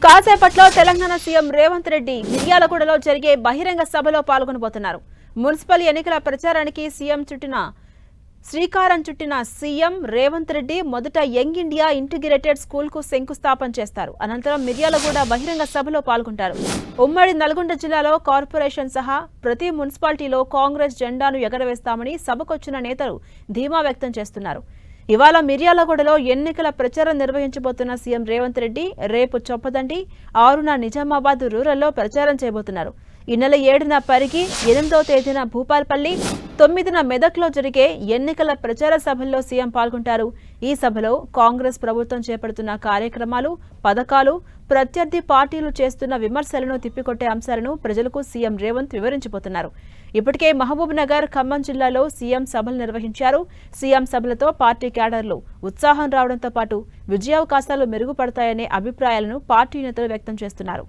కాసేపట్లో తెలంగాణ సీఎం రేవంత్ రెడ్డి మిర్యాలగూడలో జరిగే బహిరంగ సభలో పాల్గొనబోతున్నారు. మున్సిపల్ ఎన్నికల ప్రచారానికి శ్రీకారం చుట్టిన సీఎం రేవంత్ రెడ్డి మొదట యంగ్ ఇండియా ఇంటిగ్రేటెడ్ స్కూల్ కు శంకుస్థాపన చేస్తారు. అనంతరం మిర్యాలగూడ బహిరంగ సభలో పాల్గొంటారు. ఉమ్మడి నల్గొండ జిల్లాలో కార్పొరేషన్ సహా ప్రతి మున్సిపాలిటీలో కాంగ్రెస్ జెండాను ఎగరవేస్తామని సభకొచ్చిన నేతలు ధీమా వ్యక్తం చేస్తున్నారు. ఇవాళ మిర్యాలగూడలో ఎన్నికల ప్రచారం నిర్వహించబోతున్న సీఎం రేవంత్ రెడ్డి రేపు చొప్పదండి 6న నిజామాబాద్ రూరల్లో ప్రచారం చేయబోతున్నారు. ఈ నెల 7న పరిగి, 8వ తేదీన భూపాల్పల్లి, 9న మెదక్లో జరిగే ఎన్నికల ప్రచార సభల్లో సీఎం పాల్గొంటారు. ఈ సభలో కాంగ్రెస్ ప్రభుత్వం చేపడుతున్న కార్యక్రమాలు, పథకాలు, ప్రత్యర్థి పార్టీలు చేస్తున్న విమర్శలను తిప్పికొట్టే అంశాలను ప్రజలకు సీఎం రేవంత్ వివరించబోతున్నారు. ఇప్పటికే మహబూబ్ నగర్, ఖమ్మం జిల్లాలో సీఎం సభలు నిర్వహించారు. సీఎం సభలతో పార్టీ క్యాడర్లు ఉత్సాహం రావడంతో పాటు విజయావకాశాలు మెరుగుపడతాయనే అభిప్రాయాలను పార్టీ నేతలు వ్యక్తం చేస్తున్నారు.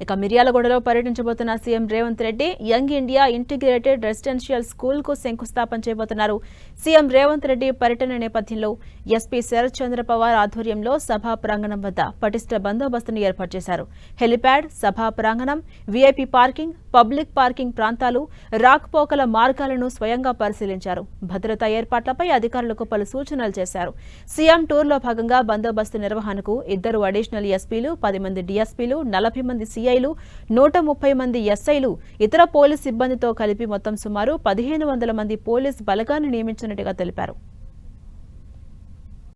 ఇక మిర్యాలగూడలో పర్యటించబోతున్న CM Revanth Reddy young India integrated residential school కు శంకుస్థాపన చేయబోతున్నారు. సీఎం రేవంత్ రెడ్డి పర్యటన నేపథ్యంలో ఎస్పీ శరత్ చంద్ర పవార్ ఆధ్వర్యంలో సభా ప్రాంగణం వద్ద పటిష్ట బందోబస్తును ఏర్పాటు చేశారు. హెలిప్యాడ్, సభా ప్రాంగణం, వీఐపీ పార్కింగ్, పబ్లిక్ పార్కింగ్ ప్రాంతాలు, రాకపోకల మార్గాలను స్వయంగా పరిశీలించారు. భద్రతా ఏర్పాట్లపై అధికారులకు పలు సూచనలు చేశారు. సీఎం టూర్లో భాగంగా బందోబస్తు నిర్వహణకు 2 అడిషనల్ ఎస్పీలు, 10 మంది డీఎస్పీలు, 40 మంది సీఐలు, 130 మంది ఎస్ఐలు, ఇతర పోలీస్ సిబ్బందితో కలిపి మొత్తం సుమారు 1500 మంది పోలీస్ బలగాన్ని నియమించినట్టుగా తెలిపారు.